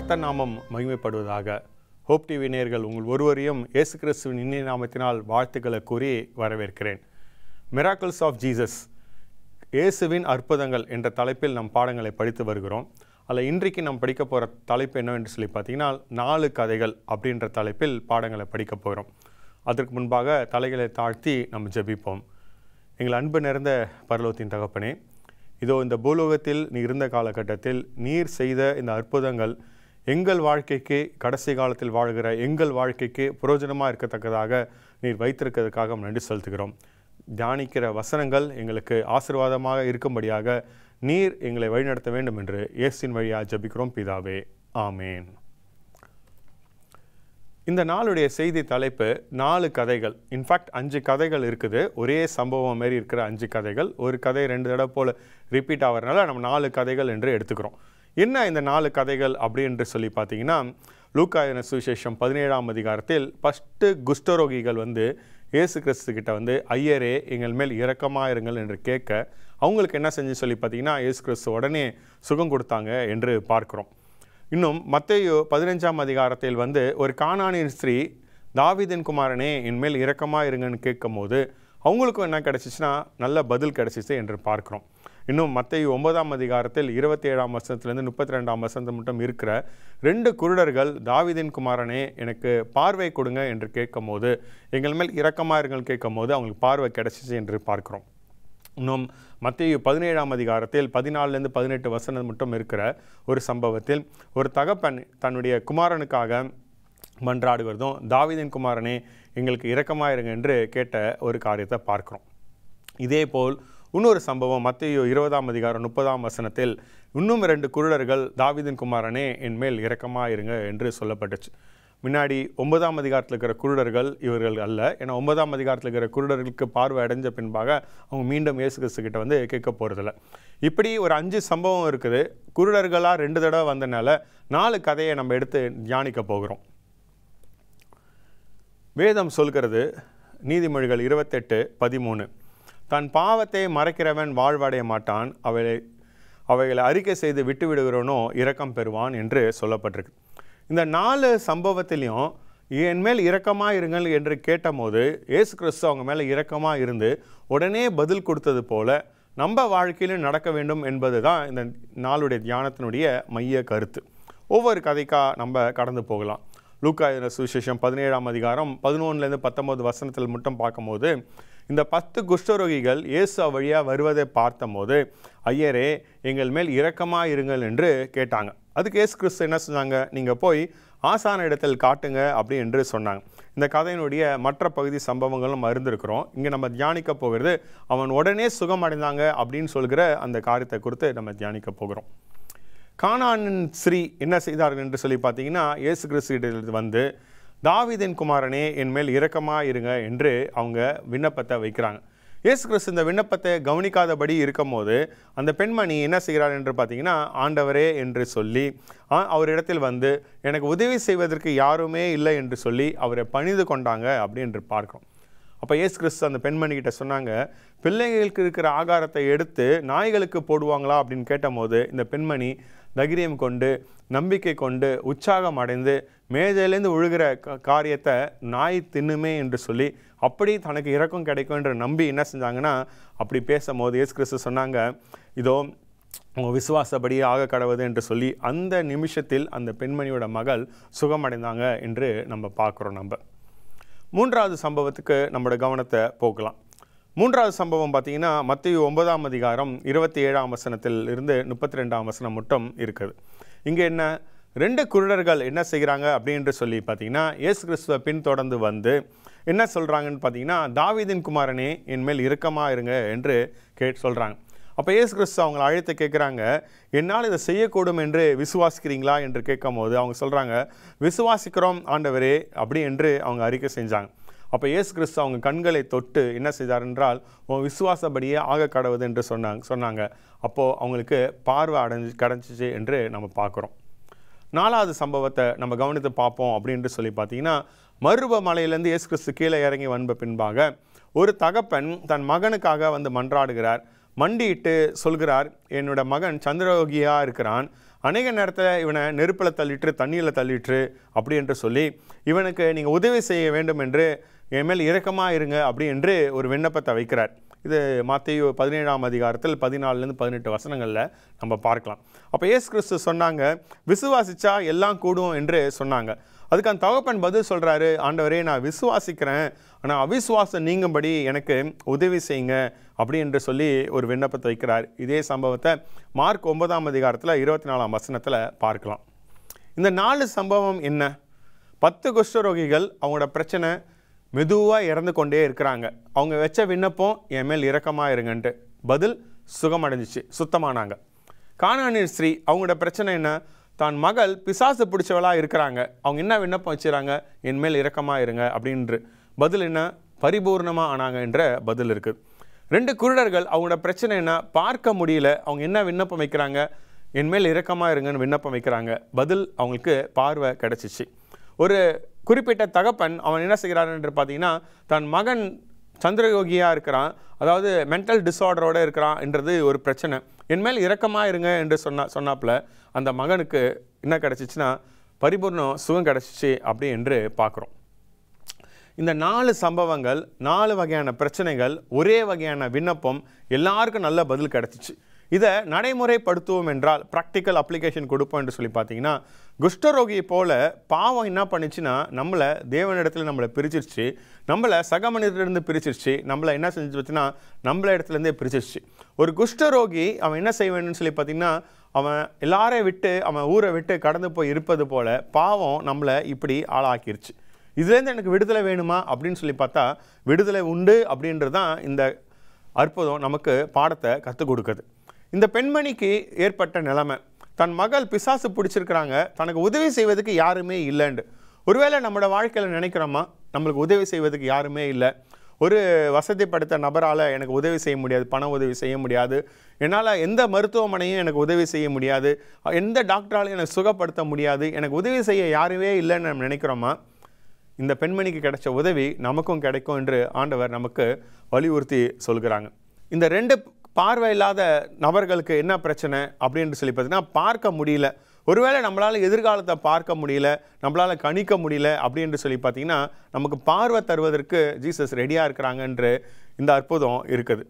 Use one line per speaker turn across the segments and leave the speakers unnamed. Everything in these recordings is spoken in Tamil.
கர்த்தர் நாமம் மகிமைப்படுவதாக. ஹோப் டிவி நேயர்கள் உங்கள் ஒருவரையும் இயேசு கிறிஸ்துவின் இனிய நாமத்தினால் வாழ்த்துக்களை கூறி வரவேற்கிறேன். மிராக்கிள்ஸ் ஆஃப் ஜீசஸ், இயேசுவின் அற்புதங்கள் என்ற தலைப்பில் நம் பாடங்களை படித்து வருகிறோம். அதில் இன்றைக்கு நாம் படிக்க போகிற தலைப்பு என்னவென்று சொல்லி பார்த்தீங்கன்னா 4 கதைகள் அப்படின்ற தலைப்பில் பாடங்களை படிக்க போகிறோம். அதற்கு முன்பாக தலைகளை தாழ்த்தி நம்ம ஜெபிப்போம். எங்கள் அன்பு நிறைந்த பரலோகத்தின் தகப்பனே, இதோ இந்த பூலோகத்தில் நீ இருந்த காலகட்டத்தில் நீர் செய்த இந்த அற்புதங்கள் எங்கள் வாழ்க்கைக்கு, கடைசி காலத்தில் வாழ்கிற எங்கள் வாழ்க்கைக்கு பிரயோஜனமாக இருக்கத்தக்கதாக நீர் வைத்திருக்கிறதுக்காக நன்றி செலுத்துகிறோம். தியானிக்கிற வசனங்கள் எங்களுக்கு ஆசீர்வாதமாக இருக்கும்படியாக நீர் எங்களை வழிநடத்த வேண்டும் என்று இயேசுவின் வழியாக ஜெபிக்கிறோம் பிதாவே, ஆமேன். இந்த நாளுடைய செய்தி தலைப்பு 4 கதைகள். இன்ஃபேக்ட் 5 கதைகள் இருக்குது. ஒரே சம்பவம் மாரி இருக்கிற 5 கதைகள். ஒரு கதை 2 தடவை போல் ரிப்பீட் ஆகிறதுனால நம்ம 4 கதைகள் என்று எடுத்துக்கிறோம். என்ன இந்த 4 கதைகள் அப்படின்னு சொல்லி பார்த்தீங்கன்னா, லூக்கா எழுதின சுவிசேஷம் 17ஆம் அதிகாரத்தில் ஃபஸ்ட்டு குஷ்டரோகிகள் இயேசு கிறிஸ்து கிட்ட ஐயரே எங்கள் மேல் இரக்கமாக இருங்கள் என்று கேட்க, அவங்களுக்கு என்ன செஞ்சு சொல்லி பார்த்தீங்கன்னா இயேசு கிறிஸ்து உடனே சுகம் கொடுத்தாங்க என்று பார்க்குறோம். இன்னும் மத்தேயு 15ஆம் அதிகாரத்தில் ஒரு கானானியன் ஸ்திரீ, தாவீதின் குமாரனே என்மேல் இரக்கமாக இருங்கன்னு கேட்கும் போது அவங்களுக்கும் என்ன கிடச்சிச்சுன்னா நல்ல பதில் கிடச்சிச்சு என்று பார்க்குறோம். இன்னும் மத்தேயு 9ஆம் அதிகாரத்தில் 27ஆம் வசனத்துலேருந்து 32ஆம் வசனம் மட்டும் இருக்கிற 2 குருடர்கள், தாவீதின் குமாரனே எனக்கு பார்வை கொடுங்க என்று கேட்கும் போது, எங்கள் மேல் இரக்கமாக இருங்கன்னு கேட்கும் போது அவங்களுக்கு பார்வை கிடச்சிச்சு என்று பார்க்குறோம். இன்னும் மத்தேயு 17ஆம் அதிகாரத்தில் 14லேருந்து 18 வசனம் மட்டும் இருக்கிற ஒரு சம்பவத்தில் ஒரு தகப்பன் தன்னுடைய குமாரனுக்காக மன்றாடுவதும், தாவீதின் குமாரனே எங்களுக்கு இரக்கமாக இருங்க என்று கேட்ட ஒரு காரியத்தை பார்க்குறோம். இதேபோல் இன்னொரு சம்பவம் மத்தேயு 20ஆம் அதிகாரம் 30ஆம் வசனத்தில் இன்னும் 2 குருடர்கள், தாவீதின் குமாரனே என் மேல் இரக்கமாக இருங்க என்று சொல்லப்பட்டுச்சு. முன்னாடி 9ஆம் அதிகாரத்தில் இருக்கிற குருடர்கள் இவர்கள் அல்ல. ஏன்னா 9ஆம் அதிகாரத்தில் இருக்கிற குருடர்களுக்கு பார்வை அடைஞ்ச பின்பாக அவங்க மீண்டும் இயேசு கிறிஸ்து கிட்ட கேட்க போகிறதில்ல. இப்படி ஒரு 5 சம்பவம் இருக்குது. குருடர்களாக 2 தடவை வந்தனால 4 கதையை நம்ம எடுத்து தியானிக்க போகிறோம். வேதம் சொல்கிறது, நீதிமொழிகள் 28:13, தன் பாவத்தை மறைக்கிறவன் வாழ்வடைய மாட்டான், அவைகளை அறிக்கை செய்து விட்டு விடுகிறவனோ இரக்கம் பெறுவான் என்று சொல்லப்பட்டிருக்கு. இந்த 4 சம்பவத்திலையும் என் மேல் இரக்கமாக இருங்கள் என்று கேட்டபோது இயேசு கிறிஸ்து அவங்க மேலே இரக்கமாக இருந்து உடனே பதில் கொடுத்தது போல நம்ம வாழ்க்கையிலும் நடக்க வேண்டும் என்பது தான் இந்த நாளுடைய தியானத்தினுடைய மைய கருத்து. ஒவ்வொரு கதைக்காக நம்ம கடந்து போகலாம். லூக்கா எழுதின சுவிசேஷம் 17ஆம் அதிகாரம் 11லேருந்து 19 வசனத்தில் மட்டும் பார்க்கும்போது, இந்த 10 குஷ்டரோகிகள் இயேசு வழியாக வருவதை பார்த்தபோது, ஐயரே எங்கள் மேல் இரக்கமாக இருங்கள் என்று கேட்டாங்க. அதுக்கு இயேசு கிறிஸ்து என்ன சொன்னாங்க, நீங்கள் போய் ஆசான இடத்தில் காட்டுங்க அப்படி என்று சொன்னாங்க. இந்த கதையினுடைய மற்ற பகுதி சம்பவங்களும் அறிந்திருக்கிறோம். இங்கே நம்ம தியானிக்க போகிறது அவன் உடனே சுகம் அடைந்தாங்க அப்படின்னு சொல்கிற அந்த காரியத்தை குறித்து நம்ம தியானிக்க போகிறோம். கானானின் ஸ்ரீ என்ன செய்தார்கள் என்று சொல்லி பார்த்தீங்கன்னா, இயேசு கிறிஸ்து தாவீதின் குமாரனே என் மேல் இரக்கமாக இருங்க என்று அவங்க விண்ணப்பத்தை வைக்கிறாங்க. இயேசு கிறிஸ்து இந்த விண்ணப்பத்தை கவனிக்காதபடி இருக்கும் போது அந்த பெண்மணி என்ன செய்கிறார் என்று பார்த்தீங்கன்னா, ஆண்டவரே என்று சொல்லி அவரிடத்தில் எனக்கு உதவி செய்வதற்கு யாருமே இல்லை என்று சொல்லி அவரை பணிந்து கொண்டாங்க அப்படி என்று பார்க்கிறோம். அப்போ இயேசு கிறிஸ்து அந்த பெண்மணிக்கிட்ட சொன்னாங்க, பிள்ளைகளுக்கு இருக்கிற ஆகாரத்தை எடுத்து நாய்களுக்கு போடுவாங்களா அப்படின்னு கேட்டபோது இந்த பெண்மணி தைரியம் கொண்டு, நம்பிக்கை கொண்டு, உற்சாகம் அடைந்து மேஜையிலேருந்து விழுகிற காரியத்தை நாய் தின்னுமே என்று சொல்லி அப்படி தனக்கு இரக்கம் கிடைக்கும் என்று நம்பி என்ன செஞ்சாங்கன்னா, அப்படி பேசும்போது இயேசு கிறிஸ்து சொன்னாங்க, இதோ உங்கள் விசுவாசப்படியே ஆக கடவுது என்று சொல்லி அந்த நிமிஷத்தில் அந்த பெண்மணியோட மகள் சுகமடைந்தாங்க என்று நம்ம பார்க்குறோம். நம்ம 3வது சம்பவத்துக்கு நம்மளோட கவனத்தை போக்கலாம். 3வது சம்பவம் பார்த்தீங்கன்னா மத்தேயு 9ஆம் அதிகாரம் 27ஆம் வசனத்தில் இருந்து 32ஆம் வசனம் மட்டும் இருக்குது. இங்கே என்ன 2 குருடர்கள் என்ன செய்கிறாங்க அப்படின்னு சொல்லி பார்த்தீங்கன்னா, இயேசு கிறிஸ்துவை பின்தொடர்ந்து என்ன சொல்கிறாங்கன்னு பார்த்தீங்கன்னா, தாவீதின் குமாரனே என் மேல் இரக்கமாக இருங்க என்று சொல்கிறாங்க. அப்போ இயேசு கிறிஸ்து அவங்களை அழைத்து கேட்குறாங்க, என்னால் இதை செய்யக்கூடும் என்று விசுவாசிக்கிறீங்களா என்று கேட்கும் போது அவங்க சொல்கிறாங்க, விசுவாசிக்கிறோம் ஆண்டவரே அப்படி என்று அவங்க அறிக்கை செஞ்சாங்க. அப்போ இயேசு கிறிஸ்து அவங்க கண்களை தொட்டு என்ன செய்தார் என்றால், உன் விசுவாசப்படியே ஆக கடவுது என்று சொன்னாங்க. அப்போது அவங்களுக்கு பார்வை கிடைச்சிச்சு என்று நம்ம பார்க்குறோம். 4வது சம்பவத்தை நம்ம கவனித்து பார்ப்போம் அப்படின்னு சொல்லி பார்த்தீங்கன்னா, மருப மலையிலேருந்து இயேசு கிறிஸ்து கீழே இறங்கி வந்த பின்பாக ஒரு தகப்பன் தன் மகனுக்காக மன்றாடுகிறார். மண்டியிட்டு சொல்கிறார், என்னோட மகன் சந்திரயோகியாக இருக்கிறான், அநேக நேரத்தில் இவனை நெருப்பில் தள்ளிட்டு தண்ணியில் தள்ளிட்டு அப்படி என்று சொல்லி இவனுக்கு நீங்கள் உதவி செய்ய வேண்டும் என்று என் மேல் இரக்கமாக இருங்க அப்படி என்று ஒரு விண்ணப்பத்தை வைக்கிறார். இது மத்தேயு 17ஆம் அதிகாரத்தில் 14லேருந்து 18 வசனங்களில் நம்ம பார்க்கலாம். அப்போ இயேசு கிறிஸ்து சொன்னாங்க, விசுவாசிச்சா எல்லாம் கூடும் என்று சொன்னாங்க. அதுக்கு அந்த தகப்பன் பதில் சொல்கிறாரு, ஆண்டவரே நான் விசுவாசிக்கிறேன், ஆனால் அவிசுவாசம் நீங்கும்படி எனக்கு உதவி செய்யுங்க அப்படி என்று சொல்லி ஒரு விண்ணப்பத்தை வைக்கிறார். இதே சம்பவத்தை மார்க் 9ஆம் அதிகாரத்தில் 24ஆம் வசனத்தில் பார்க்கலாம். இந்த 4 சம்பவம் என்ன? 10 குஷ்டரோகிகள் அவங்களோட பிரச்சனை மெதுவாக இறந்து கொண்டே இருக்கிறாங்க. அவங்க வச்ச விண்ணப்பம் என் மேல் இரக்கமாக இருங்கன்ட்டு, பதில் சுகமடைஞ்சிச்சு, சுத்தமானாங்க. கானானியர் ஸ்திரீ அவங்களோட பிரச்சனை என்ன? தான் மகள் பிசாசு பிடிச்சவளாக இருக்கிறாங்க. அவங்க என்ன விண்ணப்பம் வச்சுறாங்க? என் மேல் இரக்கமாக இருங்க அப்படின்று, பதில் என்ன? பரிபூர்ணமாக ஆனாங்க என்ற பதில் இருக்குது. 2 குருடர்கள் அவங்களோட பிரச்சனை என்ன? பார்க்க முடியல. அவங்க என்ன விண்ணப்பம் வைக்கிறாங்க? என் மேல் இரக்கமாக இருங்கன்னு விண்ணப்பம் வைக்கிறாங்க. பதில் அவங்களுக்கு பார்வை கிடச்சிச்சு. ஒரு குறிப்பிட்ட தகப்பன் அவன் என்ன செய்கிறான் என்று பார்த்தீங்கன்னா, தன் மகன் சந்திரயோகியாக இருக்கிறான், அதாவது மென்டல் டிஸார்டரோடு இருக்கிறான் என்றது ஒரு பிரச்சனை. என் மேல் இரக்கமாக இருங்க என்று சொன்னாப்புல அந்த மகனுக்கு என்ன கிடச்சிச்சின்னா பரிபூர்ணம் சுகம் கிடச்சிச்சு அப்படி என்று பார்க்குறோம். இந்த 4 சம்பவங்கள், 4 வகையான பிரச்சனைகள், ஒரே வகையான விண்ணப்பம், எல்லாருக்கும் நல்ல பதில் கிடச்சிச்சு. இதை நடைமுறைப்படுத்துவோம் என்றால், ப்ராக்டிக்கல் அப்ளிகேஷன் கொடுப்போம் என்று சொல்லி பார்த்தீங்கன்னா, குஷ்டரோகியை போல பாவம் என்ன பண்ணிச்சுன்னா நம்மளை தேவனிடத்தில் நம்மளை பிரிச்சிருச்சு, நம்மளை சக மனிதர்லேருந்து பிரிச்சிருச்சு, நம்மளை என்ன செஞ்சு வச்சுன்னா நம்மள இடத்துலேருந்தே பிரிச்சிருச்சு. ஒரு குஷ்டரோகி அவன் என்ன செய்ய வேணும்னு சொல்லி பார்த்தீங்கன்னா, அவன் எல்லாரையும் விட்டு அவன் ஊரை விட்டு கடந்து போய் இருப்பது போல பாவம் நம்மளை இப்படி ஆளாக்கிருச்சு. இதுலேருந்து எனக்கு விடுதலை வேணுமா அப்படின்னு சொல்லி பார்த்தா விடுதலை உண்டு அப்படின்றது தான் இந்த அற்புதம் நமக்கு பாடத்தை கற்றுக் கொடுக்குது. இந்த பெண்மணிக்கு ஏற்பட்ட நிலைமை, தன் மகள் பிசாசு பிடிச்சிருக்கிறாங்க, தனக்கு உதவி செய்வதுக்கு யாருமே இல்லைண்டு. ஒருவேளை நம்மளோட வாழ்க்கையில் நினைக்கிறோமா, நம்மளுக்கு உதவி செய்வதுக்கு யாருமே இல்லை, ஒரு வசதி படுத்த நபரால் எனக்கு உதவி செய்ய முடியாது, பண உதவி செய்ய முடியாது, என்னால் எந்த மருத்துவமனையும் எனக்கு உதவி செய்ய முடியாது, எந்த டாக்டராலையும் எனக்கு சுகப்படுத்த முடியாது, எனக்கு உதவி செய்ய யாருமே இல்லைன்னு நம்ம நினைக்கிறோமா? இந்த பெண்மணிக்கு கிடைச்ச உதவி நமக்கும் கிடைக்கும் என்று ஆண்டவர் நமக்கு வலியுறுத்தி சொல்கிறாங்க. இந்த 2 பார்வை இல்லாத நபர்களுக்கு என்ன பிரச்சனை அப்படின்னு சொல்லி பார்த்தீங்கன்னா, பார்க்க முடியல. ஒருவேளை நம்மளால் எதிர்காலத்தை பார்க்க முடியல, நம்மளால் கணிக்க முடியல அப்படின்னு சொல்லி பார்த்தீங்கன்னா, நமக்கு பார்வை தருவதற்கு ஜீசஸ் ரெடியாக இருக்கிறாங்கன்று இந்த அற்புதம் இருக்குது.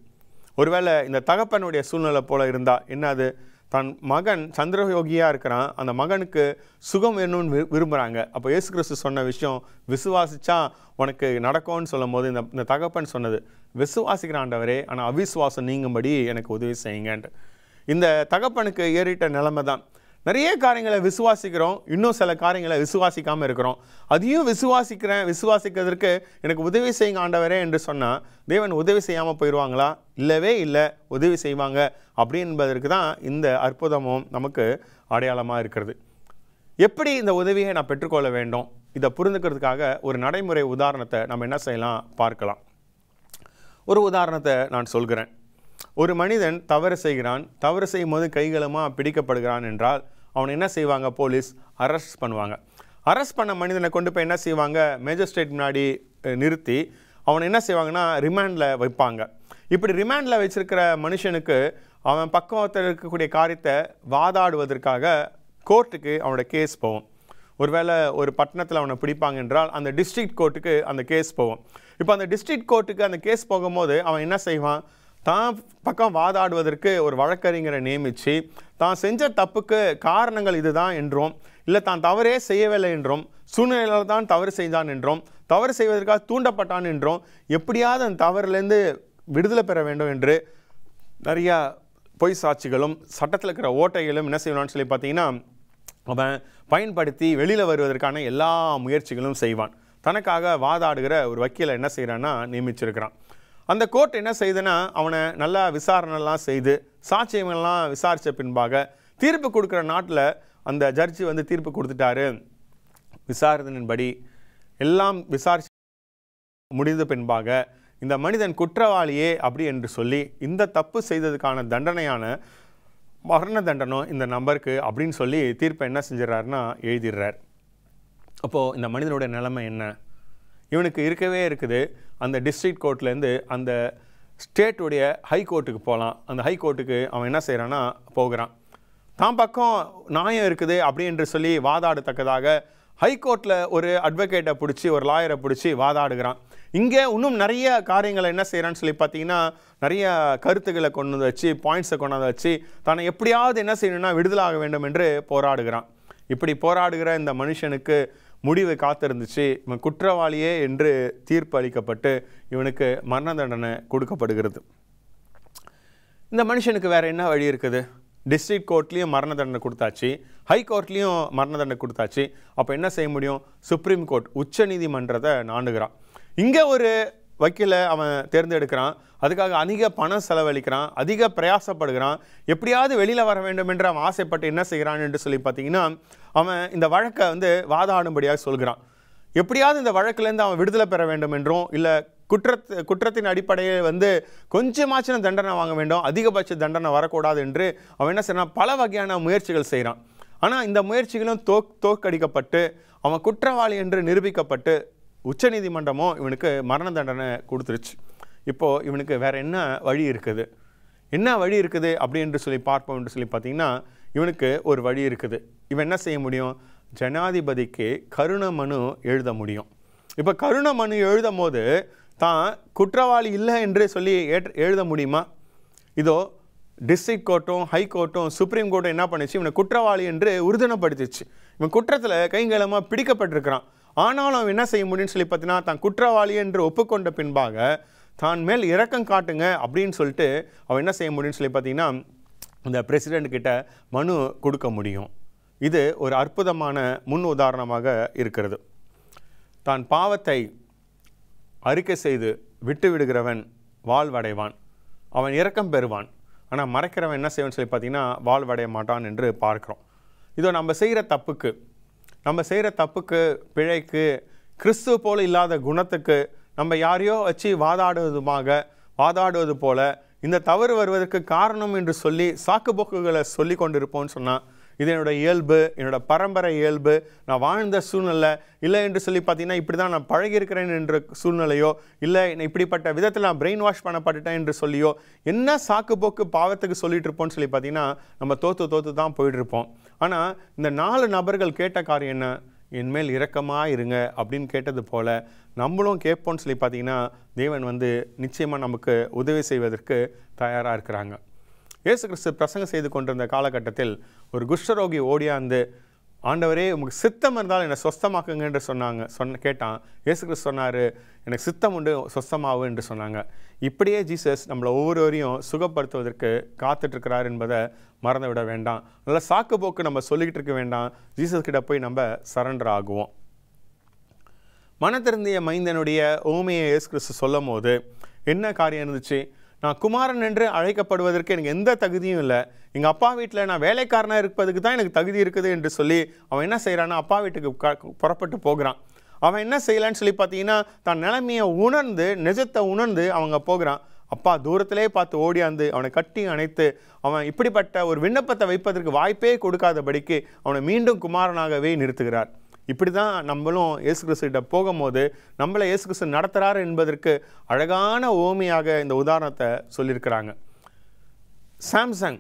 ஒருவேளை இந்த தகப்பனுடைய சூழ்நிலை போல் இருந்தால் என்னது? தன் மகன் சந்திரயோகியாக இருக்கிறான், அந்த மகனுக்கு சுகம் வேணும்னு விரும்புகிறாங்க. அப்போ இயேசு கிறிஸ்து சொன்ன விஷயம், விசுவாசிச்சா உனக்கு நடக்கும்னு சொல்லும் போது இந்த தகப்பன் சொன்னது, விசுவாசிக்கிற ஆண்டவரே, ஆனால் அவிசுவாசம் நீங்கும்படி எனக்கு உதவி செய்யுங்கன்ட்டு. இந்த தகப்பனுக்கு ஏறிட்ட நிலைமை தான். நிறைய காரியங்களை விசுவாசிக்கிறோம், இன்னும் சில காரியங்களை விசுவாசிக்காமல் இருக்கிறோம். அதையும் விசுவாசிக்கிறதுக்கு எனக்கு உதவி செய்யுங்க ஆண்டவரே என்று சொன்னால் தேவன் உதவி செய்யாமல் போயிடுவாங்களா? இல்லவே இல்லை, உதவி செய்வாங்க அப்படி என்பதற்கு தான் இந்த அற்புதமும் நமக்கு அடையாளமாக இருக்கிறது. எப்படி இந்த உதவியை நான் பெற்றுக்கொள்ள வேண்டும், இதை புரிந்துக்கிறதுக்காக ஒரு நடைமுறை உதாரணத்தை நம்ம என்ன செய்யலாம் பார்க்கலாம். ஒரு உதாரணத்தை நான் சொல்கிறேன். ஒரு மனிதன் தவறு செய்கிறான், தவறு செய்யும் போது கைகளமாக பிடிக்கப்படுகிறான் என்றால் அவனை என்ன செய்வாங்க? போலீஸ் அரெஸ்ட் பண்ணுவாங்க. அரெஸ்ட் பண்ண மனிதனை கொண்டு போய் என்ன செய்வாங்க? மேஜிஸ்ட்ரேட் முன்னாடி நிறுத்தி அவனை என்ன செய்வாங்கன்னா ரிமாண்டில் வைப்பாங்க. இப்படி ரிமாண்டில் வச்சிருக்கிற மனுஷனுக்கு அவன் பக்கத்தில் இருக்கக்கூடிய காரியத்தை வாதாடுவதற்காக கோர்ட்டுக்கு அவனோட கேஸ் போகும். ஒருவேளை ஒரு பட்டணத்தில் அவனை பிடிப்பாங்க என்றால் அந்த டிஸ்ட்ரிக்ட் கோர்ட்டுக்கு அந்த கேஸ் போகும். இப்போ அந்த டிஸ்ட்ரிக்ட் கோர்ட்டுக்கு அந்த கேஸ் போகும்போது அவன் என்ன செய்வான்? தான் பக்கம் வாதாடுவதற்கு ஒரு வழக்கறிஞரை நியமித்து தான் செஞ்ச தப்புக்கு காரணங்கள் இதுதான் என்றும், இல்லை தான் தவறே செய்யவில்லை என்றும், சூழ்நிலையில் தான் தவறு செய்தான் என்றும், தவறு செய்வதற்காக தூண்டப்பட்டான் என்றும், எப்படியாவது அந்த தவறிலேருந்து விடுதலை பெற வேண்டும் என்று நிறையா பொய் சாட்சிகளும் சட்டத்தில் இருக்கிற ஓட்டைகளும் என்ன செய்வான்னு சொல்லி பார்த்தீங்கன்னா அவன் பயன்படுத்தி வெளியில் வருவதற்கான எல்லா முயற்சிகளும் செய்வான். தனக்காக வாதாடுகிற ஒரு வக்கீலை என்ன செய்கிறான்னா நியமிச்சிருக்கிறான். அந்த கோர்ட் என்ன செய்யுதுன்னா அவனை நல்லா விசாரணைலாம் செய்து சாட்சியங்கள்லாம் விசாரித்த பின்பாக தீர்ப்பு கொடுக்குற நாட்டில் அந்த ஜட்ஜி வந்து தீர்ப்பு கொடுத்துட்டாரு. விசாரணையின்படி எல்லாம் விசாரிச்சு முடிந்த பின்பாக இந்த மனிதன் குற்றவாளியே அப்படி என்று சொல்லி இந்த தப்பு செய்ததுக்கான தண்டனையான மரண தண்டனை இந்த நபருக்கு அப்படின்னு சொல்லி தீர்ப்பை என்ன செஞ்சிடறாருன்னா எழுதிடுறார். அப்போது இந்த மனிதனுடைய நிலைமை என்ன? இவனுக்கு இருக்கவே இருக்குது. அந்த டிஸ்ட்ரிக்ட் கோர்ட்லேருந்து அந்த ஸ்டேட்டுடைய ஹை கோர்ட்டுக்கு போகலாம். அந்த ஹை கோர்ட்டுக்கு அவன் என்ன செய்கிறான்னா போகிறான். தான் பக்கம் நியாயம் இருக்குது அப்படி என்று சொல்லி வாதாடத்தக்கதாக ஹைகோர்ட்டில் ஒரு அட்வொகேட்டை பிடிச்சி, ஒரு லாயரை பிடிச்சி வாதாடுகிறான். இங்கே இன்னும் நிறைய காரியங்களை என்ன செய்கிறான்னு சொல்லி பார்த்தீங்கன்னா, நிறைய கருத்துக்களை கொண்டு வந்து வச்சு, பாயிண்ட்ஸை கொண்டாந்து வச்சு, தன்னை எப்படியாவது என்ன செய்யணும்னா விடுதலாக வேண்டும் என்று போராடுகிறான். இப்படி போராடுகிற இந்த மனுஷனுக்கு முடிவு காத்திருந்துச்சு. இவன் குற்றவாளியே என்று தீர்ப்பு அளிக்கப்பட்டு இவனுக்கு மரண தண்டனை கொடுக்கப்படுகிறது. இந்த மனுஷனுக்கு வேறு என்ன வழி இருக்குது? டிஸ்ட்ரிக்ட் கோர்ட்லேயும் மரண தண்டனை கொடுத்தாச்சு, ஹை கோர்ட்லேயும் மரண தண்டனை கொடுத்தாச்சு. அப்போ என்ன செய்ய முடியும்? சுப்ரீம் கோர்ட், உச்ச நீதிமன்றத்தை நாண்டுகிறான். இங்கே ஒரு வக்கீலை அவன் தேர்ந்தெடுக்கிறான். அதுக்காக அதிக பணம் செலவழிக்கிறான், அதிக பிரயாசப்படுகிறான். எப்படியாவது வெளியில் வர வேண்டும் என்று அவன் ஆசைப்பட்டு என்ன செய்கிறான் என்று சொல்லி பார்த்தீங்கன்னா, அவன் இந்த வழக்கை வாதாடும்படியாக சொல்கிறான். எப்படியாவது இந்த வழக்கிலேருந்து அவன் விடுதலை பெற வேண்டும் என்றும், இல்லை குற்றத்தின் அடிப்படையில் கொஞ்சமாச்சும் தண்டனை வாங்க வேண்டும், அதிகபட்ச தண்டனை வரக்கூடாது என்று அவன் என்ன செய்யறான்? பல வகையான முயற்சிகள் செய்கிறான். ஆனால் இந்த முயற்சிகளும் தோற்கடிக்கப்பட்டு அவன் குற்றவாளி என்று நிரூபிக்கப்பட்டு உச்சநீதிமன்றமும் இவனுக்கு மரண தண்டனை கொடுத்துருச்சு. இப்போது இவனுக்கு வேறு என்ன வழி இருக்குது? என்ன வழி இருக்குது அப்படி என்று சொல்லி பார்ப்போம் என்று சொல்லி பார்த்தீங்கன்னா, இவனுக்கு ஒரு வழி இருக்குது. இவன் என்ன செய்ய முடியும்? ஜனாதிபதிக்கு கருண மனு எழுத முடியும். இப்போ கருண மனு எழுதும் போது தான் குற்றவாளி இல்லை என்று சொல்லி எழுத முடியுமா? இதோ டிஸ்ட்ரிக்ட் கோர்ட்டும் ஹை கோர்ட்டும் சுப்ரீம் கோர்ட்டும் என்ன பண்ணிச்சு? இவனை குற்றவாளி என்று உறுதிப்படுத்திச்சு. இவன் குற்றத்தில் கைங்கலமாக பிடிக்கப்பட்டிருக்கிறான். ஆனாலும் அவன் என்ன செய்ய முடியும்னு சொல்லி பார்த்தீங்கன்னா, தான் குற்றவாளி என்று ஒப்புக்கொண்ட பின்பாக தான் மேல் இரக்கம் காட்டுங்க அப்படின்னு சொல்லிட்டு அவன் என்ன செய்ய முடியும்னு சொல்லி பார்த்தீங்கன்னா, இந்த பிரசிடெண்ட் கிட்ட மனு கொடுக்க முடியும். இது ஒரு அற்புதமான முன் உதாரணமாக இருக்கிறது. தான் பாவத்தை அறிக்கை செய்து விட்டு விடுகிறவன் வாழ்வடைவான், அவன் இரக்கம் பெறுவான். ஆனால் மறைக்கிறவன் என்ன செய்வான்னு சொல்லி பார்த்தீங்கன்னா, வாழ்வடைய மாட்டான் என்று பார்க்குறோம். இதோ நம்ம செய்கிற தப்புக்கு பிழைக்கு, கிறிஸ்துவ போல இல்லாத குணத்துக்கு நம்ம யாரையோ வச்சு வாதாடுவது போல இந்த தவறு வருவதற்கு காரணம் என்று சொல்லி சாக்கு போக்குகளை சொல்லி கொண்டிருப்போம்னு சொன்னால், இது என்னோட இயல்பு, என்னோட பரம்பரை இயல்பு, நான் வாழ்ந்த சூழ்நிலை இல்லை என்று சொல்லி பார்த்தீங்கன்னா, இப்படி தான் நான் பழகியிருக்கிறேன் என்ற சூழ்நிலையோ, இல்லை இப்படிப்பட்ட விதத்தில் நான் பிரெயின் வாஷ் பண்ணப்பட்டுட்டேன் என்று சொல்லியோ என்ன சாக்கு போக்கு பாவத்துக்கு சொல்லிட்டு இருப்போம்னு சொல்லி பார்த்தீங்கன்னா, நம்ம தோற்று தான் போயிட்டு இருப்போம். ஆனால் இந்த 4 நபர்கள் கேட்ட காரியம் என்ன? என்மேல் இரக்கமாக இருங்க அப்படின்னு கேட்டது போல் நம்மளும் கேட்போம்னு சொல்லி பார்த்தீங்கன்னா, தேவன் நிச்சயமாக நமக்கு உதவி செய்வதற்கு தயாராக இருக்கிறாங்க. இயேசு கிறிஸ்து பிரசங்கம் செய்து கொண்டிருந்த காலகட்டத்தில் ஒரு குஷ்டரோகி ஓடியாந்து, ஆண்டவரே உங்களுக்கு சித்தம் இருந்தால் என்னை சொஸ்தமாக்குங்க என்று கேட்டான். இயேசு கிறிஸ்து சொன்னார், எனக்கு சித்தம் உண்டு, சொஸ்தமாகும் என்று சொன்னாங்க. இப்படியே ஜீசஸ் நம்மளை ஒவ்வொருவரையும் சுகப்படுத்துவதற்கு காத்துட்ருக்கிறார் என்பதை மறந்து விட வேண்டாம். நல்லா சாக்கு போக்கு நம்ம சொல்லிக்கிட்டு இருக்க வேண்டாம். ஜீசஸ் கிட்ட போய் நம்ம சரண்டர் ஆகுவோம். மனத்திருந்திய மைந்தனுடைய ஓமையை இயேசு கிறிஸ்து சொல்லும் போது என்ன காரியம் இருந்துச்சு? நான் குமாரன் என்று அழைக்கப்படுவதற்கு எனக்கு எந்த தகுதியும் இல்லை, எங்கள் அப்பா வீட்டில் நான் வேலைக்காரனாக இருப்பதுக்கு தான் எனக்கு தகுதி இருக்குது என்று சொல்லி அவன் என்ன செய்கிறான்னா, அப்பா வீட்டுக்கு புறப்பட்டு போகிறான். அவன் என்ன செய்யலான்னு சொல்லி பார்த்தீங்கன்னா, தான் நிலைமையை உணர்ந்து, நிஜத்தை உணர்ந்து அவங்க போகிறான். அப்பா தூரத்திலே பார்த்து ஓடியாந்து அவனை கட்டி அணைத்து, அவன் இப்படிப்பட்ட ஒரு விண்ணப்பத்தை வைப்பதற்கு வாய்ப்பே கொடுக்காதபடிக்கு அவனை மீண்டும் குமாரனாகவே நிறுத்துகிறார். இப்படி தான் நம்மளும் இயேசு கிறிஸ்துகிட்ட போகும்போது நம்மளை இயேசு கிறிஸ்து நடத்துகிறார் என்பதற்கு அழகான ஓமையாக இந்த உதாரணத்தை சொல்லியிருக்கிறாங்க. சாம்சங்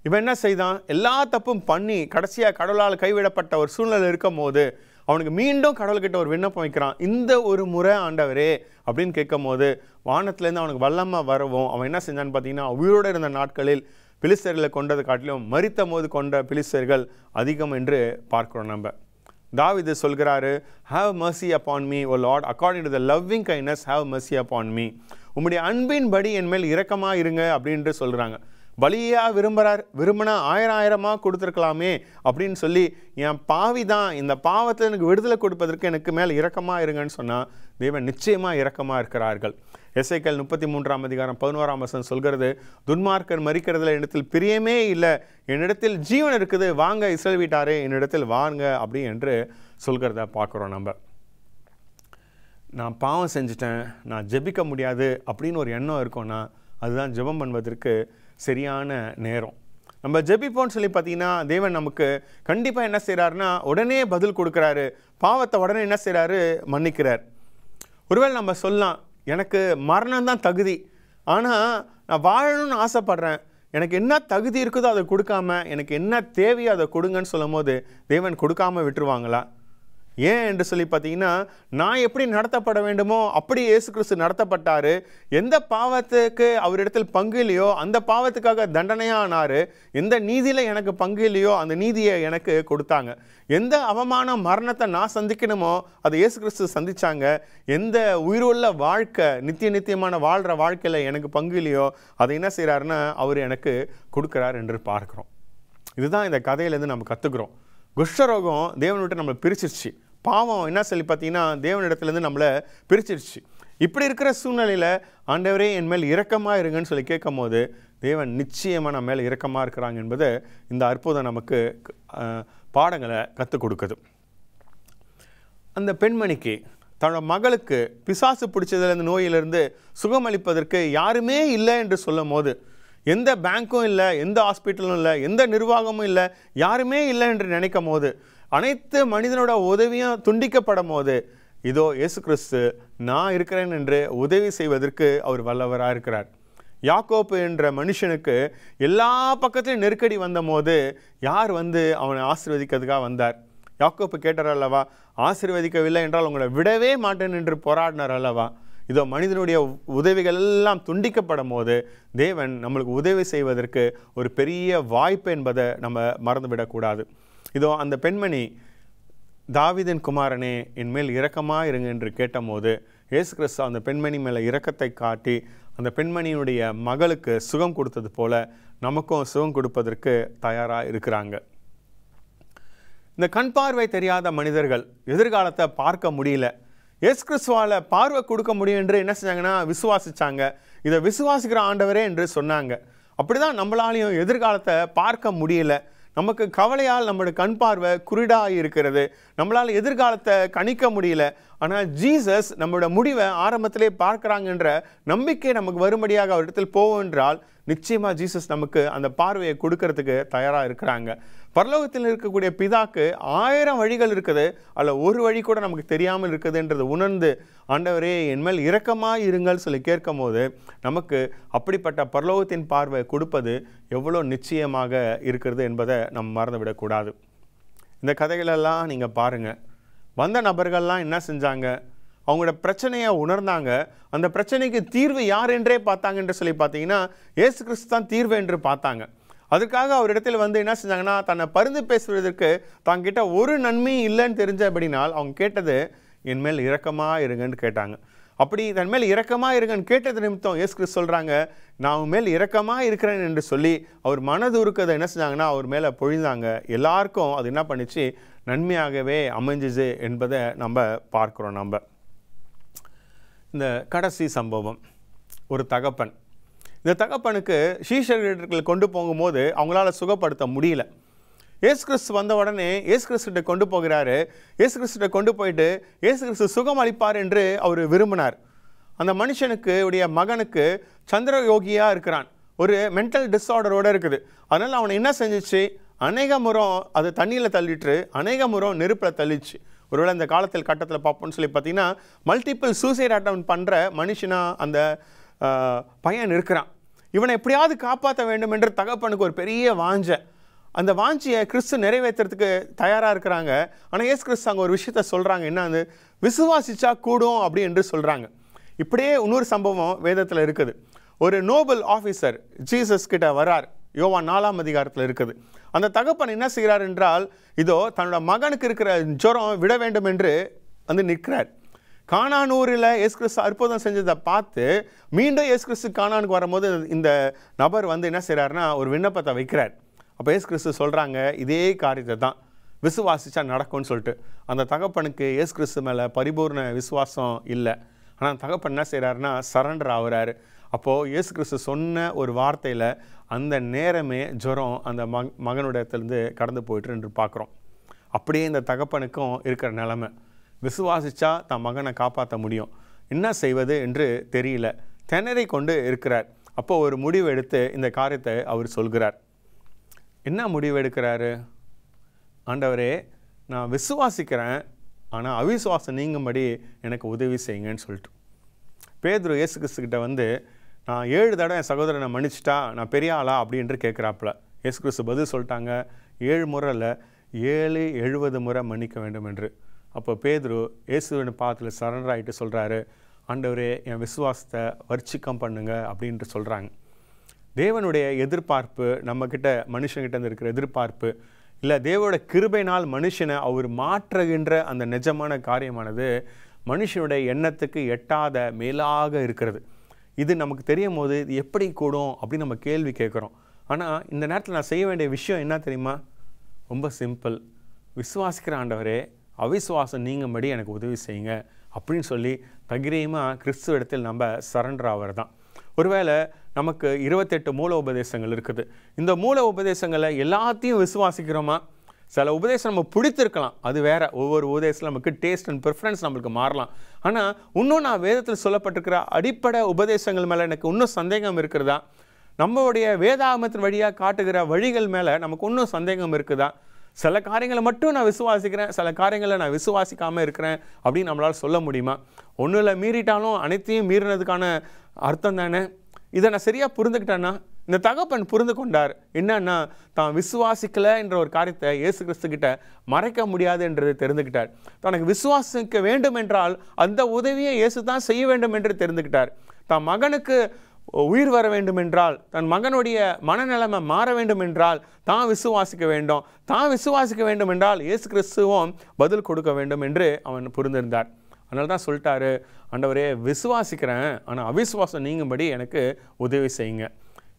இவன் என்ன செய்தான்? எல்லா தப்பும் பண்ணி கடைசியாக கடவுளால் கைவிடப்பட்ட ஒரு சூழ்நிலை இருக்கும் போது அவனுக்கு மீண்டும் கடவுள்கிட்ட ஒரு விண்ணப்பம் வைக்கிறான். இந்த ஒரு முறை ஆண்டவரே அப்படின்னு கேட்கும் போது வானத்துலேருந்து அவனுக்கு வல்லமாக வரவும் அவன் என்ன செஞ்சான்னு பார்த்தீங்கன்னா, உயிரோடு இருந்த நாட்களில் பிலிஸ்தர்களை கொண்டது காட்டிலும் மரித்த போது கொண்ட பிலிஸ்தர்கள் அதிகம் என்று பார்க்கிறோம். நம்ம தாவீது சொல்கிறாரு, have mercy upon me o Lord, according to the loving kindness have mercy upon me. உம்முடைய அன்பின்படி என் மேல் இரக்கமாக இருங்க அப்படின்ட்டு சொல்கிறாங்க. பலியாக விரும்பினா 1000 கொடுத்துருக்கலாமே அப்படின்னு சொல்லி, என் பாவி தான், இந்த பாவத்தில் எனக்கு விடுதலை கொடுப்பதற்கு எனக்கு மேல் இரக்கமாக இருங்கன்னு சொன்னால் தேவன் நிச்சயமாக இரக்கமாக இருக்கிறார்கள். எசேக்கியேல் 33:11 சொல்கிறது, துன்மார்க்கர் மரிக்கிறதுல என்னிடத்தில் பிரியமே இல்லை, என்னிடத்தில் ஜீவன் இருக்குது, வாங்க இஸ்ரவேல் வீட்டாரே என்னிடத்தில் வாங்க அப்படி என்று சொல்கிறத பார்க்குறோம். நான் பாவம் செஞ்சுட்டேன், நான் ஜெபிக்க முடியாது அப்படின்னு ஒரு எண்ணம் இருக்கும்னா அதுதான் ஜெபம் பண்ணுவதற்கு சரியான நேரம். நம்ம ஜெபிப்போம்னு சொல்லி பார்த்தீங்கன்னா தேவன் நமக்கு கண்டிப்பாக என்ன செய்கிறாருன்னா உடனே பதில் கொடுக்குறாரு. பாவத்தை உடனே என்ன செய்கிறாரு? மன்னிக்கிறார். ஒருவேளை நம்ம சொல்லலாம், எனக்கு மரணம் தான் தகுதி, ஆனால் நான் வாழணும்னு ஆசைப்பட்றேன், எனக்கு என்ன தகுதி இருக்குதோ அதை கொடுக்காம எனக்கு என்ன தேவையோ அதை கொடுங்கன்னு சொல்லும் போது தேவன் கொடுக்காம விட்டுருவாங்களா? ஏன் என்று சொல்லி பார்த்தீங்கன்னா, நான் எப்படி நடத்தப்பட வேண்டுமோ அப்படி இயேசு கிறிஸ்து நடத்தப்பட்டார். எந்த பாவத்துக்கு அவரிடத்தில் பங்கு இல்லையோ அந்த பாவத்துக்காக தண்டனையாக ஆனார். எந்த நீதியில் எனக்கு பங்கு இல்லையோ அந்த நீதியை எனக்கு கொடுத்தாங்க. எந்த அவமான மரணத்தை நான் சந்திக்கணுமோ அதை இயேசு கிறிஸ்து சந்தித்தாங்க. எந்த உயிருள்ள வாழ்க்கை நித்தியமான வாழ்கிற வாழ்க்கையில் எனக்கு பங்கு இல்லையோ அதை என்ன செய்கிறாருன்னா அவர் எனக்கு கொடுக்குறார் என்று பார்க்குறோம். இதுதான் இந்த கதையிலேருந்து நம்ம கற்றுக்குறோம். குஷ்டரோகம் தேவனை விட்டு நம்மளை பிரிச்சிருச்சு. பாவம் என்ன சொல்லி பார்த்தீங்கன்னா தேவனிடத்துலேருந்து நம்மளை பிரிச்சிருச்சு. இப்படி இருக்கிற சூழ்நிலையில் ஆண்டவரே என் மேல் இரக்கமாக இருங்கன்னு சொல்லி கேட்கும் போது தேவன் நிச்சயமாக நம்ம மேல் இரக்கமாக இருக்கிறாங்க என்பது இந்த அற்புதம் நமக்கு பாடங்களை கற்றுக் கொடுக்குது. அந்த பெண்மணிக்கு தன்னோட மகளுக்கு பிசாசு பிடிச்சதுலேருந்து நோயிலிருந்து சுகமளிப்பதற்கு யாருமே இல்லை என்று சொல்லும் போது, எந்த பேங்க்கும் இல்லை, எந்த ஹாஸ்பிட்டலும் இல்லை, எந்த நிர்வாகமும் இல்லை, யாருமே இல்லை என்று நினைக்கும் போது, அனைத்து மனிதனோட உதவியும் துண்டிக்கப்படும் போது, இதோ இயேசு கிறிஸ்து நான் இருக்கிறேன் என்று உதவி செய்வதற்கு அவர் வல்லவராக இருக்கிறார். யாக்கோப்பு என்ற மனுஷனுக்கு எல்லா பக்கத்திலும் நெருக்கடி வந்த போது யார் வந்து அவனை ஆசீர்வதிக்கிறதுக்காக வந்தார்? யாக்கோப்பு கேட்டார் அல்லவா, ஆசீர்வதிக்கவில்லை என்றால் உங்களை விடவே மாட்டேன் என்று போராடினார் அல்லவா? இதோ மனிதனுடைய உதவிகள் எல்லாம் துண்டிக்கப்படும் போது தேவன் நம்மளுக்கு உதவி செய்வதற்கு ஒரு பெரிய வாய்ப்பு என்பதை நம்ம மறந்துவிடக்கூடாது. இதோ அந்த பெண்மணி தாவீதின் குமாரனே என் மேல் இரக்கமாக இருங்க என்று கேட்டபோது இயேசு கிறிஸ்து அந்த பெண்மணி மேலே இரக்கத்தை காட்டி அந்த பெண்மணியினுடைய மகளுக்கு சுகம் கொடுத்தது போல நமக்கும் சுகம் கொடுப்பதற்கு தயாராக இருக்கிறாங்க. இந்த கண் பார்வை தெரியாத மனிதர்கள் எதிர்காலத்தை பார்க்க முடியல. இயேசு கிறிஸ்துவால் பார்வை கொடுக்க முடியும் என்று என்ன செஞ்சாங்கன்னா விசுவாசிச்சாங்க. இதை விசுவாசிக்கிற ஆண்டவரே என்று சொன்னாங்க. அப்படிதான் நம்மளாலையும் எதிர்காலத்தை பார்க்க முடியல. நமக்கு கவலையால் நம்மளுடைய கண் பார்வை குருடாக இருக்கிறது. நம்மளால் எதிர்காலத்தை கணிக்க முடியல. ஆனால் ஜீசஸ் நம்மளோட முடிவை ஆரம்பத்திலே பார்க்குறாங்கன்ற நம்பிக்கை நமக்கு வரும்படியாக அவரிடத்தில் போவோம் என்றால் நிச்சயமாக ஜீசஸ் நமக்கு அந்த பார்வையை கொடுக்கறதுக்கு தயாராக இருக்கிறாங்க. பரலோகத்தில் இருக்கக்கூடிய பிதாக்கு 1000 வழிகள் இருக்குது, அதில் ஒரு வழி கூட நமக்கு தெரியாமல் இருக்குதுன்றது உணர்ந்து ஆண்டவரே என் மேல் இரக்கமாக இருங்கள் சொல்லி கேட்கும் போது நமக்கு அப்படிப்பட்ட பரலோகத்தின் பார்வை கொடுப்பது எவ்வளோ நிச்சயமாக இருக்கிறது என்பதை நம்ம மறந்துவிடக்கூடாது. இந்த கதைகளெல்லாம் நீங்கள் பாருங்கள். வந்த நபர்கள்லாம் என்ன செஞ்சாங்க? அவங்களோட பிரச்சனையை உணர்ந்தாங்க. அந்த பிரச்சனைக்கு தீர்வு யார் என்றே பார்த்தாங்க என்று சொல்லி பார்த்தீங்கன்னா இயேசு கிறிஸ்து தான் தீர்வு என்று பார்த்தாங்க. அதுக்காக அவரிடத்தில் வந்து என்ன செஞ்சாங்கன்னா தன்னை பரிந்து பேசுவதற்கு தாங்கிட்ட ஒரு நன்மையும் இல்லைன்னு தெரிஞ்சபடினால் அவங்க கேட்டது என் மேல் இரக்கமாக இருங்கன்னு கேட்டாங்க. அப்படி தன் மேல் இரக்கமாக இருங்கன்னு கேட்டது நிமித்தம் இயேசு கிறிஸ்து சொல்கிறாங்க நான் உன் மேல் இரக்கமாக இருக்கிறேன் என்று சொல்லி அவர் மனதுருக்கதை என்ன செஞ்சாங்கன்னா அவர் மேலே பொழிந்தாங்க. எல்லாருக்கும் அது என்ன பண்ணிச்சு? நன்மையாகவே அமைஞ்சிச்சு என்பதை நம்ம பார்க்குறோம். நம்ம இந்த கடைசி சம்பவம், ஒரு தகப்பன். இந்த தகப்பனுக்கு சீஷர்கள் கொண்டு போகும்போது அவங்களால சுகப்படுத்த முடியல. இயேசு கிறிஸ்து வந்த உடனே இயேசு கிறிஸ்துகிட்ட கொண்டு போகிறாரு. இயேசு கிறிஸ்துகிட்ட கொண்டு போயிட்டு இயேசு கிறிஸ்து சுகம் அளிப்பார் என்று அவர் விரும்பினார். அந்த மனுஷனுக்கு உடைய மகனுக்கு சந்திர யோகியாக இருக்கிறான், ஒரு மென்டல் டிஸார்டரோடு இருக்குது. அதனால் அவனை என்ன செஞ்சிச்சு? அநேக முறம் அது தண்ணியில் தள்ளிட்டு அநேக முறம் நெருப்பில் தள்ளிச்சு. ஒருவேளை இந்த காலத்தில் கட்டத்தில் பார்ப்போம்னு சொல்லி பார்த்தீங்கன்னா மல்டிபிள் சூசைட் அட்டம் பண்ணுற மனுஷனாக அந்த பையன் இருக்கிறான். இவனை எப்படியாவது காப்பாற்ற வேண்டும் என்று தகப்பனுக்கு ஒரு பெரிய வாஞ்சை. அந்த வாஞ்சியை கிறிஸ்து நிறைவேற்றுறதுக்கு தயாராக இருக்கிறாங்க. ஆனால் இயேசு கிறிஸ்து அங்கே ஒரு விஷயத்த சொல்கிறாங்க. என்னது? விசுவாசிச்சா கூடும் அப்படி என்று சொல்கிறாங்க. இப்படியே இன்னொரு சம்பவம் வேதத்தில் இருக்குது. ஒரு நோபல் ஆஃபீஸர் ஜீசஸ் கிட்ட வரார். யோவான் 4ஆம் அதிகாரத்தில் இருக்குது. அந்த தகப்பன் என்ன செய்கிறார் என்றால் இதோ தன்னோட மகனுக்கு இருக்கிற ஜுரம் விட வேண்டும் என்று வந்து நிற்கிறார். கானானூரில் இயேசு கிறிஸ்து அற்புதம் செஞ்சதை பார்த்து மீண்டும் இயேசு கிறிஸ்து கானானுக்கு வரும்போது இந்த நபர் வந்து என்ன செய்கிறாருன்னா ஒரு விண்ணப்பத்தை வைக்கிறார். அப்போ இயேசு கிறிஸ்து சொல்கிறாங்க இதே காரியத்தை தான் விசுவாசிச்சா நடக்கும்னு சொல்லிட்டு. அந்த தகப்பனுக்கு இயேசு கிறிஸ்து மேலே பரிபூர்ண விசுவாசம் இல்லை. ஆனால் தகப்பன் என்ன செய்கிறாருன்னா சரண்டர் ஆகுறாரு. அப்போது இயேசு கிறிஸ்து சொன்ன ஒரு வார்த்தையில் அந்த நேரமே ஜுரம் அந்த மகனுடையத்திலேருந்து கடந்து போயிட்டு என்று பார்க்குறோம். அப்படியே இந்த தகப்பனுக்கும் இருக்கிற நிலைமை. விசுவாசிச்சா தன் மகனை காப்பாற்ற முடியும், என்ன செய்வது என்று தெரியல, திணறி கொண்டு இருக்கிறார். அப்போ ஒரு முடிவு எடுத்து இந்த காரியத்தை அவர் சொல்கிறார். என்ன முடிவு எடுக்கிறாரு? ஆண்டவரே நான் விசுவாசிக்கிறேன், ஆனால் அவிசுவாசம் நீங்கும்படி எனக்கு உதவி செய்யுங்கன்னு சொல்லிட்டு பேதுரு இயேசு கிறிஸ்துக்கிட்ட வந்து நான் 7 தடவை என் சகோதரனை மன்னிச்சிட்டா நான் பெரிய ஆளா அப்படின்று கேட்குறாப்புல. இயேசு கிறிஸ்து பதில் சொல்லிட்டாங்க, 7 முறை இல்லை 70 முறை மன்னிக்க வேண்டும் என்று. அப்போ பேதுரு இயேசுவின் பாதத்தில் சரண்டர் ஆகிட்டு சொல்கிறாரு, ஆண்டவரே என் விசுவாசத்தை வர்ச்சிக்கம் பண்ணுங்க அப்படின்ட்டு சொல்கிறாங்க. தேவனுடைய எதிர்பார்ப்பு, நம்மக்கிட்ட மனுஷங்கிட்ட இருக்கிற எதிர்பார்ப்பு இல்லை, தேவோட கிருபையினால் மனுஷனை அவர் மாற்றுகின்ற அந்த நிஜமான காரியமானது மனுஷனுடைய எண்ணத்துக்கு எட்டாத மேலாக இருக்கிறது. இது நமக்கு தெரியும் போது இது எப்படி கூடும் அப்படின்னு நம்ம கேள்வி கேட்குறோம். ஆனால் இந்த நேரத்தில் நான் செய்ய வேண்டிய விஷயம் என்ன தெரியுமா? ரொம்ப சிம்பிள். விசுவாசிக்கிற ஆண்டவரே, அவிசுவாசம் நீங்கும்படி எனக்கு உதவி செய்யுங்க அப்படின்னு சொல்லி தைரியமாக கிறிஸ்துவ இடத்தில் நம்ம சரண்டர் ஆகிறது தான். ஒருவேளை நமக்கு 28 மூல உபதேசங்கள் இருக்குது. இந்த மூல உபதேசங்களை எல்லாத்தையும் விசுவாசிக்கிறோமா? சில உபதேசம் நம்ம பிடித்திருக்கலாம், அது வேற. ஒவ்வொரு உபதேசம் நமக்கு டேஸ்ட் அண்ட் ப்ரிஃபரன்ஸ் நம்மளுக்கு மாறலாம். ஆனால் இன்னும் நான் வேதத்தில் சொல்லப்பட்டிருக்கிற அடிப்படை உபதேசங்கள் மேலே எனக்கு இன்னும் சந்தேகம் இருக்கிறதா? நம்மளுடைய வேதாகமத்தின் வழியாக காட்டுகிற வழிகள் மேலே நமக்கு இன்னும் சந்தேகம் இருக்குதா? சில காரியங்களை மட்டும் நான் விசுவாசிக்கிறேன், சில காரியங்களை நான் விசுவாசிக்காமல் இருக்கிறேன் அப்படின்னு நம்மளால் சொல்ல முடியுமா? ஒன்றும் இல்லை, மீறிட்டாலும் அனைத்தையும் மீறினதுக்கான அர்த்தம் தானே. இதை நான் சரியாக புரிந்துக்கிட்டேன்னா, இந்த தகப்பன் புரிந்து கொண்டார். என்னன்னா, தான் விசுவாசிக்கலை என்ற ஒரு காரியத்தை இயேசு கிறிஸ்துக்கிட்ட மறைக்க முடியாது என்றதை தெரிந்துக்கிட்டார். தனக்கு விசுவாசிக்க வேண்டும் என்றால் அந்த உதவியை இயேசு தான் செய்ய வேண்டும் என்று தெரிந்துக்கிட்டார். தான் மகனுக்கு உயிர் வர வேண்டும் என்றால், தன் மகனுடைய மனநிலைமை மாற வேண்டும் என்றால் தான் விசுவாசிக்க வேண்டும். தான் விசுவாசிக்க வேண்டும் என்றால் இயேசு கிறிஸ்துவும் பதில் கொடுக்க வேண்டும் என்று அவன் புரிந்திருந்தார். அதனால தான் சொல்லிட்டாரு, ஆண்டவரே விசுவாசிக்கிறேன், ஆனால் அவிசுவாசம் நீங்கும்படி எனக்கு உதவி செய்யுங்க.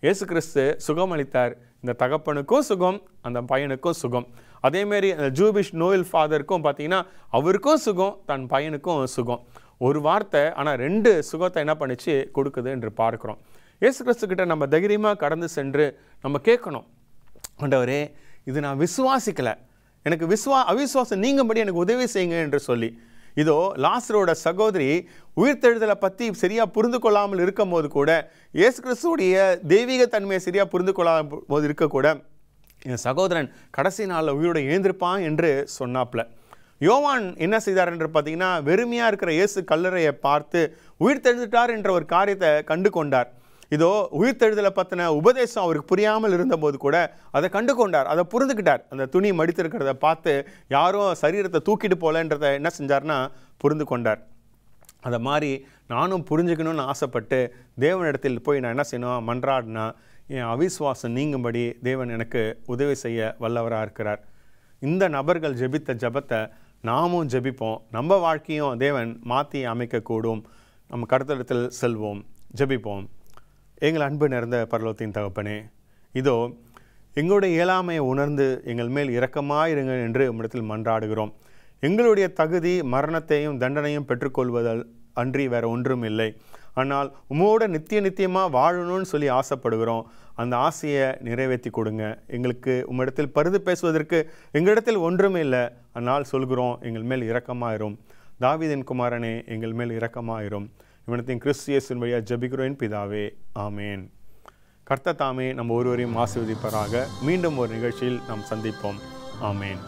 இயேசு கிறிஸ்து சுகம் அளித்தார். இந்த தகப்பனுக்கும் சுகம், அந்த பையனுக்கும் சுகம். அதேமாரி அந்த ஜூபிஷ் நோயல் ஃபாதருக்கும் பார்த்தீங்கன்னா அவருக்கும் சுகம், தன் பையனுக்கும் சுகம். ஒரு வார்த்தை ஆனால் 2 சுகத்தை என்ன பண்ணிச்சு கொடுக்குது என்று பார்க்குறோம். இயேசு கிறிஸ்துக்கிட்ட நம்ம தைரியமாக கடந்து சென்று நம்ம கேட்கணும், ஆண்டவரே இது நான் விசுவாசிக்கலை, எனக்கு அவிசுவாசம் நீங்கும்படி எனக்கு உதவி செய்யுங்க என்று சொல்லி. இதோ லாசரோட சகோதரி உயிர்த்தெழுதலை பற்றி சரியாக புரிந்து கொள்ளாமல் இருக்கும் போது கூட, இயேசு கிறிஸ்துவுடைய தெய்வீக தன்மையை சரியாக புரிந்து கொள்ளாத போது இருக்கக்கூட, என் சகோதரன் கடைசி நாளில் உயிரோடு எழுந்திருப்பான் என்று சொன்னாப்ல. யோவான் என்ன செய்தார் என்று பார்த்தீங்கன்னா, வெறுமையாக இருக்கிற இயேசு கல்லறையை பார்த்து உயிர்த்தெழுந்துட்டார் என்ற ஒரு காரியத்தை கண்டு கொண்டார். இதோ உயிர்த்தெழுதலை பற்றின உபதேசம் அவருக்கு புரியாமல் இருந்தபோது கூட அதை கண்டு கொண்டார், அதை புரிந்துக்கிட்டார். அந்த துணி மடித்திருக்கிறத பார்த்து யாரும் சரீரத்தை தூக்கிட்டு போகலன்றதை என்ன செஞ்சார்னா புரிந்து கொண்டார். அதை மாதிரி நானும் புரிஞ்சுக்கணும்னு ஆசைப்பட்டு தேவனிடத்தில் போய் நான் என்ன செய்யணும், மன்றாடினா என் அவிசுவாசம் நீங்கும்படி தேவன் எனக்கு உதவி செய்ய வல்லவராக இருக்கிறார். இந்த நபர்கள் ஜெபித்த ஜெபத்தை நாமும் ஜெபிப்போம். நம்ம வாழ்க்கையும் தேவன் மாற்றி அமைக்கக்கூடும். நம்ம கடத்தலத்தில் செல்வோம், ஜெபிப்போம். எங்கள் அன்பு நிறைந்த பரலோகத்தின் தகப்பனே, இதோ எங்களுடைய இயலாமையை உணர்ந்து எங்கள் மேல் இரக்கமாயிருங்கள் என்று உம்மிடத்தில் மன்றாடுகிறோம். எங்களுடைய தகுதி மரணத்தையும் தண்டனையும் பெற்றுக்கொள்வதால் அன்றி வேறு ஒன்றும் இல்லை. ஆனால் உம்மோட நித்தியமாக வாழணும்னு சொல்லி ஆசைப்படுகிறோம். அந்த ஆசையை நிறைவேற்றி கொடுங்க. எங்களுக்கு உம்மிடத்தில் பரிந்து பேசுவதற்கு எங்களிடத்தில் ஒன்றுமே இல்லை. ஆனால் சொல்கிறோம், எங்கள் மேல் இரக்கமாயிரும். தாவீதின் குமாரனே, எங்கள் மேல் இரக்கமாயிரும். இவனத்தின் கிறிஸ்து இயேசுவின் வழியாக ஜெபிக்கிறேன் பிதாவே, ஆமேன். கர்த்தர் தாமே நம்ம ஒருவரையும் ஆசீர்வதிப்பாராக. மீண்டும் ஒரு நிகழ்ச்சியில் நாம் சந்திப்போம். ஆமேன்.